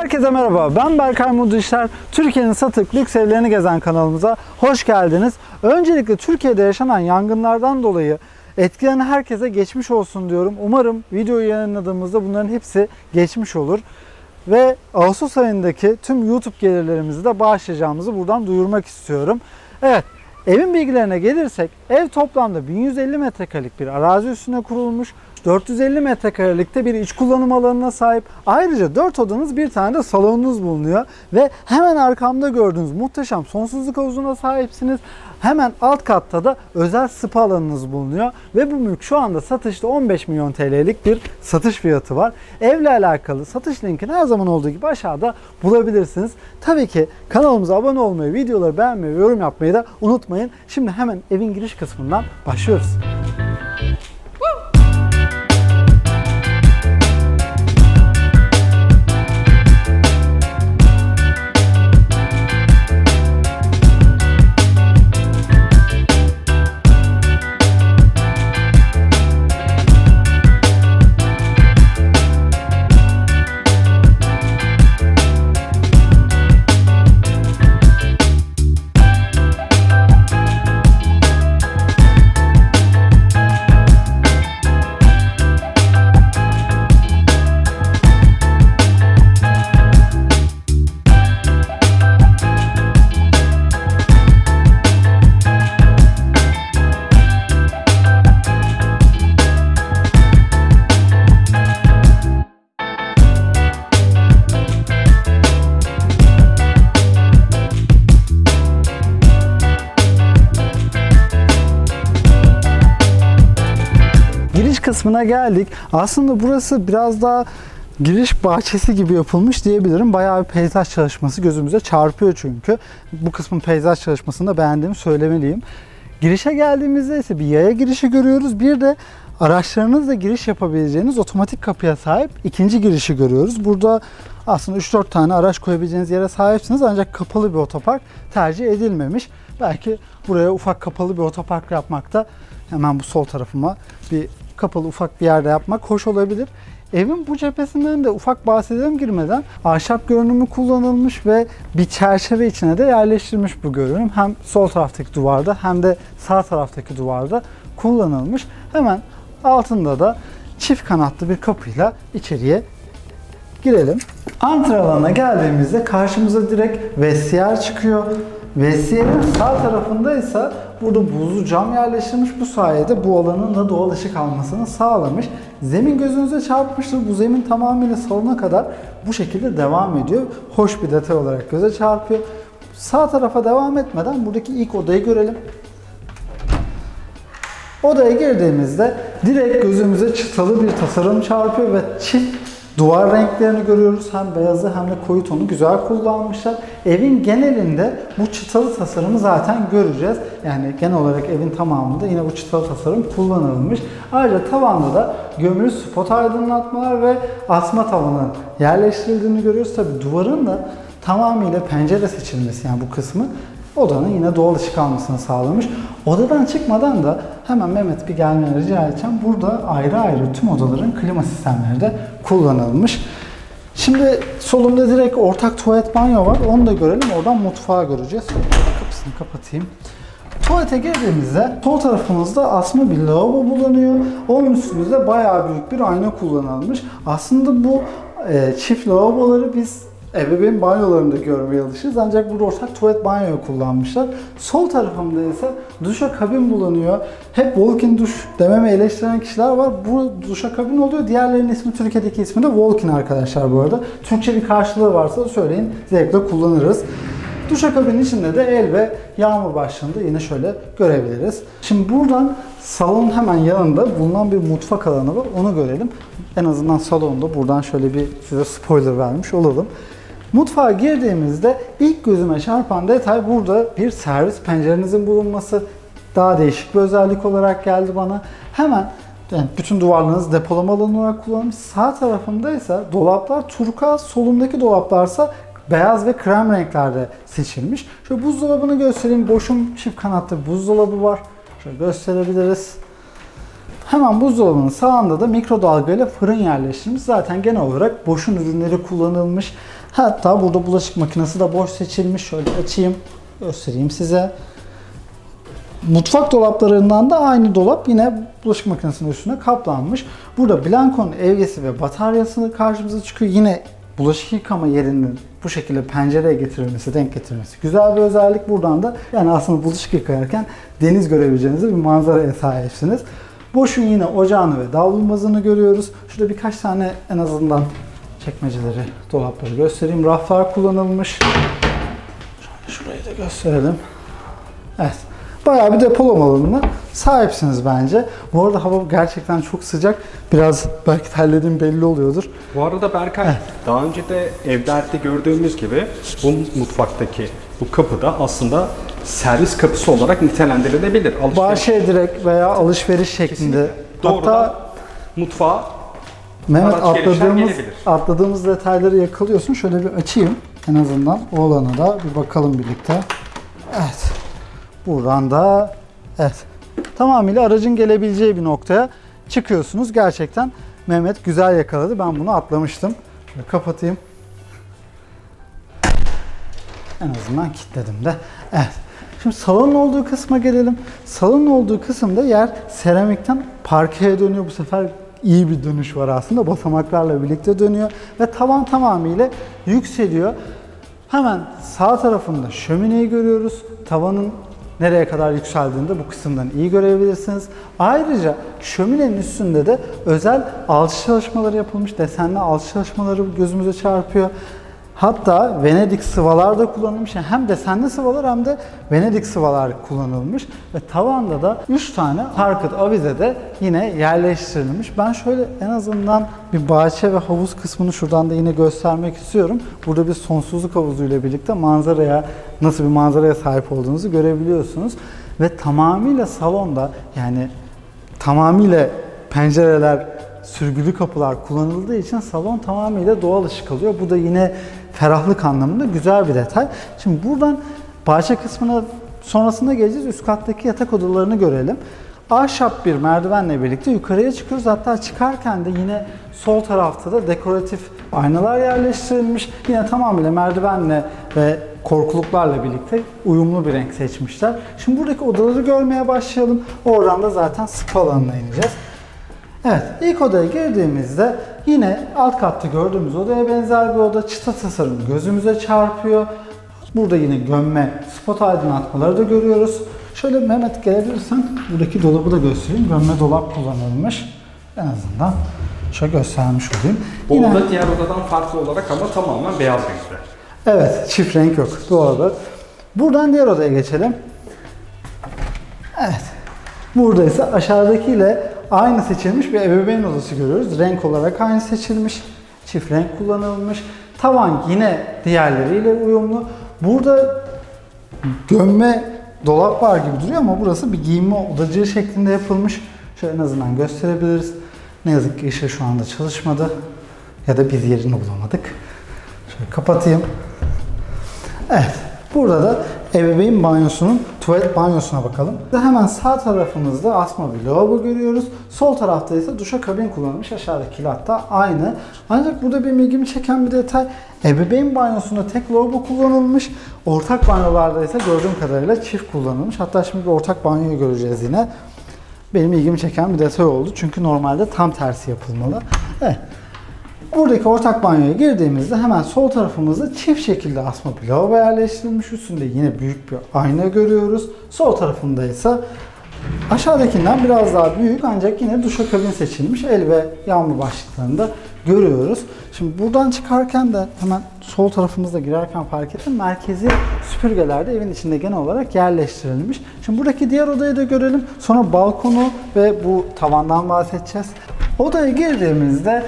Herkese merhaba, ben Berkay Mutlu İşler. Türkiye'nin satık lüks evlerini gezen kanalımıza hoş geldiniz. Öncelikle Türkiye'de yaşanan yangınlardan dolayı etkilenen herkese geçmiş olsun diyorum. Umarım videoyu yayınladığımızda bunların hepsi geçmiş olur. Ve Ağustos ayındaki tüm YouTube gelirlerimizi de bağışlayacağımızı buradan duyurmak istiyorum. Evet, evin bilgilerine gelirsek ev toplamda 1150 metrekarelik bir arazi üstüne kurulmuş. 450 metrekarelikte bir iç kullanım alanına sahip. Ayrıca 4 odanız, bir tane de salonunuz bulunuyor. Ve hemen arkamda gördüğünüz muhteşem sonsuzluk havuzuna sahipsiniz. Hemen alt katta da özel spa alanınız bulunuyor. Ve bu mülk şu anda satışta 15 milyon TL'lik bir satış fiyatı var. Evle alakalı satış linkini her zaman olduğu gibi aşağıda bulabilirsiniz. Tabii ki kanalımıza abone olmayı, videoları beğenmeyi ve yorum yapmayı da unutmayın. Şimdi hemen evin giriş kısmından başlıyoruz. Kısmına geldik. Aslında burası biraz daha giriş bahçesi gibi yapılmış diyebilirim. Bayağı bir peyzaj çalışması gözümüze çarpıyor çünkü. Bu kısmın peyzaj çalışmasını da beğendiğimi söylemeliyim. Girişe geldiğimizde ise bir yaya girişi görüyoruz. Bir de araçlarınızla giriş yapabileceğiniz otomatik kapıya sahip ikinci girişi görüyoruz. Burada aslında 3-4 tane araç koyabileceğiniz yere sahipsiniz ancak kapalı bir otopark tercih edilmemiş. Belki buraya ufak kapalı bir otopark yapmakta, hemen bu sol tarafıma bir kapalı ufak bir yerde yapmak hoş olabilir. Evin bu cephesinden de ufak bahsedelim girmeden. Ahşap görünümü kullanılmış ve bir çerçeve içine de yerleştirilmiş bu görünüm. Hem sol taraftaki duvarda hem de sağ taraftaki duvarda kullanılmış. Hemen altında da çift kanatlı bir kapıyla içeriye girelim. Antre alanına geldiğimizde karşımıza direkt vestiyer çıkıyor. Vestiyer'in sağ tarafında ise burada buzlu cam yerleştirilmiş. Bu sayede bu alanın da doğal ışık almasını sağlamış. Zemin gözünüze çarpmıştır. Bu zemin tamamıyla salona kadar bu şekilde devam ediyor. Hoş bir detay olarak göze çarpıyor. Sağ tarafa devam etmeden buradaki ilk odayı görelim. Odaya girdiğimizde direkt gözümüze çıtalı bir tasarım çarpıyor ve çift duvar renklerini görüyoruz. Hem beyazı hem de koyu tonu güzel kullanmışlar. Evin genelinde bu çıtalı tasarımı zaten göreceğiz. Yani genel olarak evin tamamında yine bu çıtalı tasarım kullanılmış. Ayrıca tavanda da gömülü spot aydınlatmalar ve asma tavanın yerleştirildiğini görüyoruz. Tabi duvarın da tamamıyla pencere seçilmesi, yani bu kısmı odanın yine doğal ışık almasını sağlamış. Odadan çıkmadan da hemen Mehmet bir gelmeni rica edeceğim. Burada ayrı ayrı tüm odaların klima sistemleri de kullanılmış. Şimdi solumda direkt ortak tuvalet banyo var. Onu da görelim. Oradan mutfağı göreceğiz. Kapısını kapatayım. Tuvalete girdiğimizde sol tarafımızda asma bir lavabo bulunuyor. Onun üstünde bayağı büyük bir ayna kullanılmış. Aslında bu çift lavaboları biz ebeveyn banyolarında görmeye alışırız. Ancak burada ortak tuvalet banyoyu kullanmışlar. Sol tarafımda ise duşakabin bulunuyor. Hep walk-in duş dememi eleştiren kişiler var. Bu duşakabin oluyor. Diğerlerinin ismi, Türkiye'deki ismi de walk-in arkadaşlar bu arada. Türkçe bir karşılığı varsa söyleyin, zevkle kullanırız. Duşakabinin içinde de el ve yağmur başlığını da yine şöyle görebiliriz. Şimdi buradan salonun hemen yanında bulunan bir mutfak alanı var. Onu görelim. En azından salonda buradan şöyle bir size spoiler vermiş olalım. Mutfağa girdiğimizde ilk gözüme çarpan detay burada bir servis pencerenizin bulunması. Daha değişik bir özellik olarak geldi bana. Hemen yani bütün duvarlarınız depolama alanı olarak kullanılmış. Sağ tarafında ise dolaplar turkuaz, solundaki dolaplarsa beyaz ve krem renklerde seçilmiş. Şöyle buzdolabını göstereyim. Boş'un çift kanatlı bir buzdolabı var. Şöyle gösterebiliriz. Hemen buzdolabının sağında da mikrodalga ile fırın yerleştirilmiş. Zaten genel olarak Bosch'un ürünleri kullanılmış. Hatta burada bulaşık makinesi de boş seçilmiş. Şöyle açayım, göstereyim size. Mutfak dolaplarından da aynı dolap yine bulaşık makinesinin üstüne kaplanmış. Burada Blanco'nun evgesi ve bataryası karşımıza çıkıyor. Yine bulaşık yıkama yerinin bu şekilde pencereye getirilmesi, denk getirilmesi güzel bir özellik. Buradan da yani aslında bulaşık yıkarken deniz görebileceğiniz bir manzaraya sahipsiniz. Boşun yine ocağını ve davlumbazını görüyoruz. Şurada birkaç tane en azından çekmeceleri, dolapları göstereyim. Raflar kullanılmış. Şöyle şurayı da gösterelim. Evet. Bayağı bir depolama alanına sahipsiniz bence. Bu arada hava gerçekten çok sıcak. Biraz belki terlediğim belli oluyordur. Bu arada Berkay, daha önce de evlerde gördüğümüz gibi bu mutfaktaki bu kapı da aslında servis kapısı olarak nitelendirilebilir. Bahçeye direkt veya alışveriş şeklinde. Doğrudan mutfağa Mehmet araç atladığımız detayları yakalıyorsun. Şöyle bir açayım. En azından o alana da bir bakalım birlikte. Evet. Buradan da evet. Tamamıyla aracın gelebileceği bir noktaya çıkıyorsunuz. Gerçekten Mehmet güzel yakaladı. Ben bunu atlamıştım. Şöyle kapatayım. En azından kilitledim de. Evet. Şimdi salonun olduğu kısma gelelim. Salonun olduğu kısımda yer seramikten parkeye dönüyor. Bu sefer iyi bir dönüş var aslında. Basamaklarla birlikte dönüyor. Ve tavan tamamıyla yükseliyor. Hemen sağ tarafında şömineyi görüyoruz. Tavanın nereye kadar yükseldiğini de bu kısımdan iyi görebilirsiniz. Ayrıca şöminenin üstünde de özel alçı çalışmaları yapılmış. Desenli alçı çalışmaları gözümüze çarpıyor. Hatta Venedik sıvalar da kullanılmış. Yani hem desenli sıvalar hem de Venedik sıvalar kullanılmış. Ve tavanda da 3 tane parket avize de yine yerleştirilmiş. Ben şöyle en azından bir bahçe ve havuz kısmını şuradan da yine göstermek istiyorum. Burada bir sonsuzluk havuzuyla birlikte manzaraya, nasıl bir manzaraya sahip olduğunuzu görebiliyorsunuz. Ve tamamıyla salonda, yani tamamıyla pencereler, sürgülü kapılar kullanıldığı için salon tamamıyla doğal ışık alıyor. Bu da yine ferahlık anlamında güzel bir detay. Şimdi buradan bahçe kısmına sonrasında geleceğiz. Üst kattaki yatak odalarını görelim. Ahşap bir merdivenle birlikte yukarıya çıkıyoruz. Hatta çıkarken de yine sol tarafta da dekoratif aynalar yerleştirilmiş. Yine tamamıyla merdivenle ve korkuluklarla birlikte uyumlu bir renk seçmişler. Şimdi buradaki odaları görmeye başlayalım. Oradan da zaten spa alanına ineceğiz. Evet, ilk odaya girdiğimizde yine alt katta gördüğümüz odaya benzer bir oda. Çıta tasarımı gözümüze çarpıyor. Burada yine gömme, spot aydınlatmaları da görüyoruz. Şöyle Mehmet gelebilirsen buradaki dolabı da göstereyim. Gömme dolap kullanılmış. En azından şöyle göstermiş olayım. Bu oda diğer odadan farklı olarak ama tamamen beyaz renkte. Evet, çift renk yok. Doğru. Buradan diğer odaya geçelim. Evet. Burada ise aşağıdakiyle aynı seçilmiş bir ebeveyn odası görüyoruz. Renk olarak aynı seçilmiş. Çift renk kullanılmış. Tavan yine diğerleriyle uyumlu. Burada gömme dolap var gibi duruyor ama burası bir giyinme odacığı şeklinde yapılmış. Şöyle en azından gösterebiliriz. Ne yazık ki ışığı şu anda çalışmadı. Ya da biz yerini bulamadık. Şöyle kapatayım. Evet. Burada da ebeveyn banyosunun tuvalet banyosuna bakalım. Hemen sağ tarafımızda asma bir lavabo görüyoruz. Sol tarafta ise duşakabin kullanılmış. Aşağıdaki hatta aynı. Ancak burada benim ilgimi çeken bir detay. Ebeveyn banyosunda tek lavabo kullanılmış. Ortak banyolarda ise gördüğüm kadarıyla çift kullanılmış. Hatta şimdi bir ortak banyoyu göreceğiz yine. Benim ilgimi çeken bir detay oldu. Çünkü normalde tam tersi yapılmalı. Evet. Buradaki ortak banyoya girdiğimizde hemen sol tarafımızda çift şekilde asma bir lavabo yerleştirilmiş. Üstünde yine büyük bir ayna görüyoruz. Sol tarafında ise aşağıdakinden biraz daha büyük ancak yine duşakabin seçilmiş. El ve yağmur başlıklarını da görüyoruz. Şimdi buradan çıkarken de hemen sol tarafımızda girerken fark ettim. Merkezi süpürgeler de evin içinde genel olarak yerleştirilmiş. Şimdi buradaki diğer odayı da görelim. Sonra balkonu ve bu tavandan bahsedeceğiz. Odaya girdiğimizde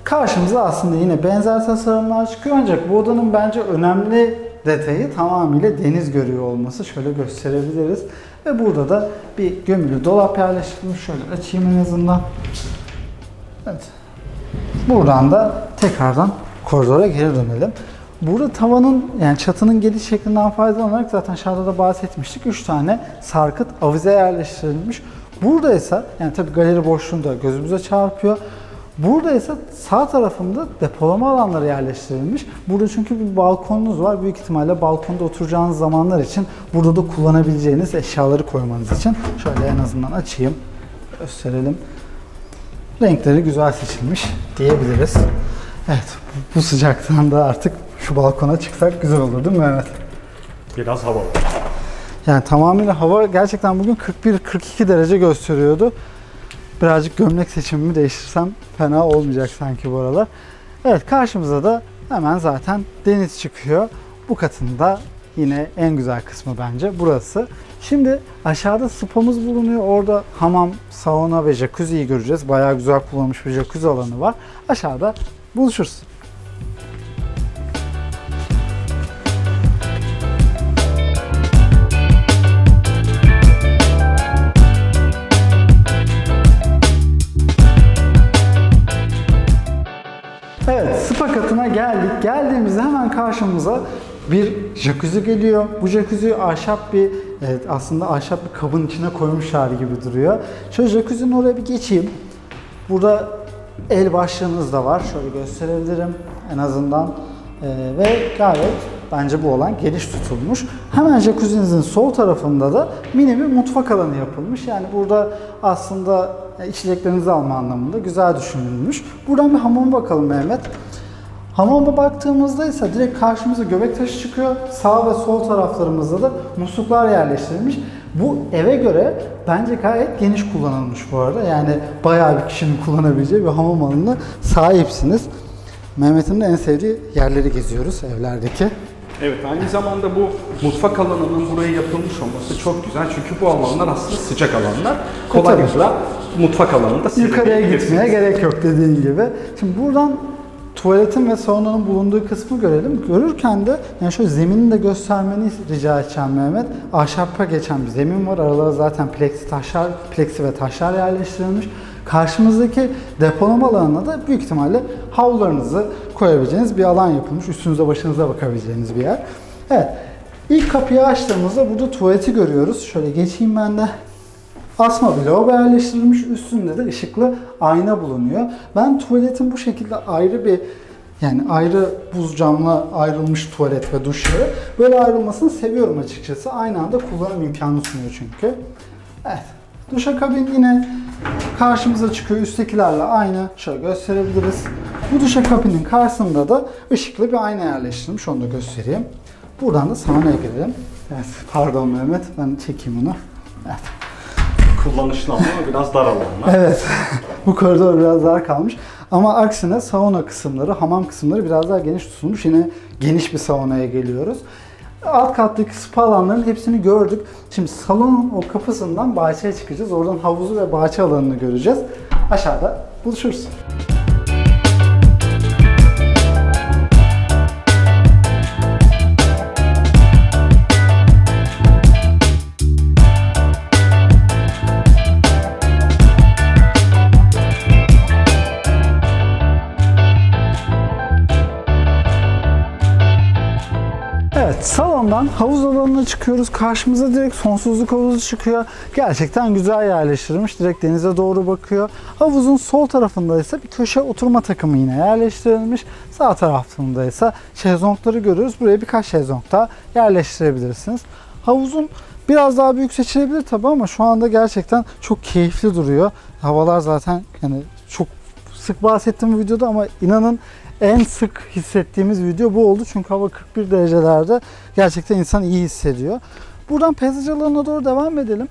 karşımıza aslında yine benzer tasarımlar çıkıyor ancak bu odanın bence önemli detayı tamamıyla deniz görüyor olması. Şöyle gösterebiliriz. Ve burada da bir gömülü dolap yerleştirilmiş. Şöyle açayım en azından. Evet. Buradan da tekrardan koridora geri dönelim. Burada tavanın yani çatının geliş şeklinden faydalanarak zaten aşağıda da bahsetmiştik. 3 tane sarkıt avize yerleştirilmiş. Burada ise yani tabii galeri boşluğunda gözümüze çarpıyor. Burada ise sağ tarafında depolama alanları yerleştirilmiş. Burada çünkü bir balkonunuz var. Büyük ihtimalle balkonda oturacağınız zamanlar için burada da kullanabileceğiniz eşyaları koymanız için. Şöyle en azından açayım, gösterelim. Renkleri güzel seçilmiş diyebiliriz. Evet, bu sıcaktan da artık şu balkona çıksak güzel olur değil mi Mehmet? Biraz havalı. Yani tamamıyla hava gerçekten bugün 41-42 derece gösteriyordu. Birazcık gömlek seçimimi değiştirsem fena olmayacak sanki bu aralar. Evet, karşımıza da hemen zaten deniz çıkıyor. Bu katında yine en güzel kısmı bence burası. Şimdi aşağıda spamız bulunuyor. Orada hamam, sauna ve jacuzziyi göreceğiz. Bayağı güzel kullanılmış bir jacuzzi alanı var. Aşağıda buluşuruz. Evet, spa katına geldik. Geldiğimizde hemen karşımıza bir jacuzzi geliyor. Bu jacuzziyi ahşap bir, evet aslında ahşap bir kabın içine koymuşlar gibi duruyor. Şöyle jacuzzi'nin oraya bir geçeyim. Burada el başlığınız da var. Şöyle gösterebilirim en azından. Ve gayet bence bu alan geniş tutulmuş. Hemen jacuzzi'nizin sol tarafında da mini bir mutfak alanı yapılmış. Yani burada aslında içeceklerinizi alma anlamında güzel düşünülmüş. Buradan bir hamama bakalım Mehmet. Hamama baktığımızda ise direkt karşımıza göbek taşı çıkıyor. Sağ ve sol taraflarımızda da musluklar yerleştirilmiş. Bu eve göre bence gayet geniş kullanılmış bu arada. Yani bayağı bir kişinin kullanabileceği bir hamam alanına sahipsiniz. Mehmet'in de en sevdiği yerleri geziyoruz evlerdeki. Evet, aynı zamanda bu mutfak alanının buraya yapılmış olması çok güzel. Çünkü bu alanlar aslında sıcak alanlar. Kolaylıkla mutfak alanında yukarıya gitmeye gerek yok dediğin gibi. Şimdi buradan tuvaletin ve saunanın bulunduğu kısmı görelim. Görürken de yani şöyle zeminini de göstermeni rica edeceğim Mehmet. Ahşapta geçen bir zemin var. Aralara zaten pleksi ve taşlar yerleştirilmiş. Karşımızdaki depolama alanına da büyük ihtimalle havlularınızı koyabileceğiniz bir alan yapılmış. Üstünüze başınıza bakabileceğiniz bir yer. Evet. İlk kapıyı açtığımızda burada tuvaleti görüyoruz. Şöyle geçeyim ben de. Asma bir lavabo yerleştirilmiş. Üstünde de ışıklı ayna bulunuyor. Ben tuvaletin bu şekilde ayrı bir ayrı buz camla ayrılmış tuvalet ve duş yeri. Böyle ayrılmasını seviyorum açıkçası. Aynı anda kullanım imkanı sunuyor çünkü. Evet. Duşakabin yine karşımıza çıkıyor. Üsttekilerle aynı. Şöyle gösterebiliriz. Bu duşakabinin karşısında da ışıklı bir ayna yerleştirilmiş. Onu da göstereyim. Buradan da saunaya girelim. Evet. Pardon Mehmet. Ben çekeyim onu. Evet. Kullanışlı ama biraz dar alanlar. Evet. Bu koridor biraz dar kalmış. Ama aksine sauna kısımları, hamam kısımları biraz daha geniş tutulmuş. Yine geniş bir saunaya geliyoruz. Alt kattaki spa alanlarının hepsini gördük. Şimdi salonun o kapısından bahçeye çıkacağız. Oradan havuzu ve bahçe alanını göreceğiz. Aşağıda buluşuruz. Evet, salondan havuz alanına çıkıyoruz. Karşımıza direkt sonsuzluk havuzu çıkıyor. Gerçekten güzel yerleştirilmiş. Direkt denize doğru bakıyor. Havuzun sol tarafında ise bir köşe oturma takımı yine yerleştirilmiş. Sağ tarafında ise şezlongları görüyoruz. Buraya birkaç şezlong daha yerleştirebilirsiniz. Havuzun biraz daha büyük seçilebilir tabii ama şu anda gerçekten çok keyifli duruyor. Havalar zaten çok sık bahsettiğim videoda ama inanın en sık hissettiğimiz video bu oldu. Çünkü hava 41 derecelerde gerçekten insan iyi hissediyor. Buradan peyzaj alanına doğru devam edelim.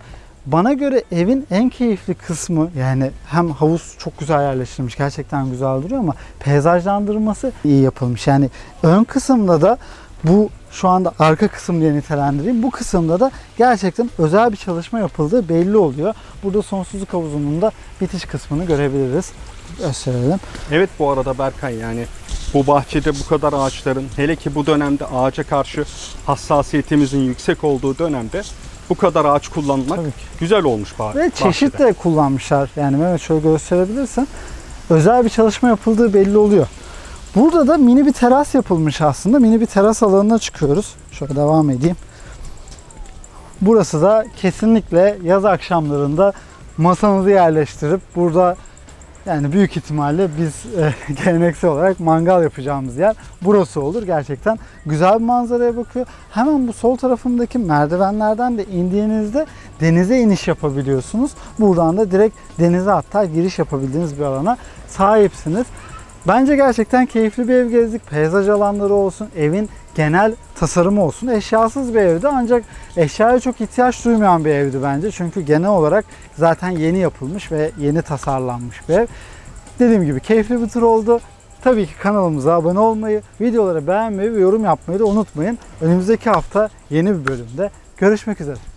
Bana göre evin en keyifli kısmı yani hem havuz çok güzel yerleştirilmiş, gerçekten güzel duruyor ama peyzajlandırması iyi yapılmış. Yani ön kısımda da bu şu anda arka kısım diye nitelendireyim. Bu kısımda da gerçekten özel bir çalışma yapıldığı belli oluyor. Burada sonsuzluk havuzunun da bitiş kısmını görebiliriz. Gösterelim. Evet, bu arada Berkay, yani bu bahçede bu kadar ağaçların, hele ki bu dönemde ağaca karşı hassasiyetimizin yüksek olduğu dönemde bu kadar ağaç kullanmak güzel olmuş Ve çeşit de kullanmışlar. Yani Mehmet şöyle gösterebilirsin. Özel bir çalışma yapıldığı belli oluyor. Burada da mini bir teras yapılmış aslında. Mini bir teras alanına çıkıyoruz. Şöyle devam edeyim. Burası da kesinlikle yaz akşamlarında masanızı yerleştirip burada Yani büyük ihtimalle biz geleneksel olarak mangal yapacağımız yer burası olur. Gerçekten güzel bir manzaraya bakıyor. Hemen bu sol tarafındaki merdivenlerden de indiğinizde denize iniş yapabiliyorsunuz. Buradan da direkt denize hatta giriş yapabildiğiniz bir alana sahipsiniz. Bence gerçekten keyifli bir ev gezdik. Peyzaj alanları olsun, evin genel tasarımı olsun. Eşyasız bir evdi ancak eşyaya çok ihtiyaç duymayan bir evdi bence. Çünkü genel olarak zaten yeni yapılmış ve yeni tasarlanmış bir ev. Dediğim gibi keyifli bir tur oldu. Tabii ki kanalımıza abone olmayı, videoları beğenmeyi ve yorum yapmayı da unutmayın. Önümüzdeki hafta yeni bir bölümde görüşmek üzere.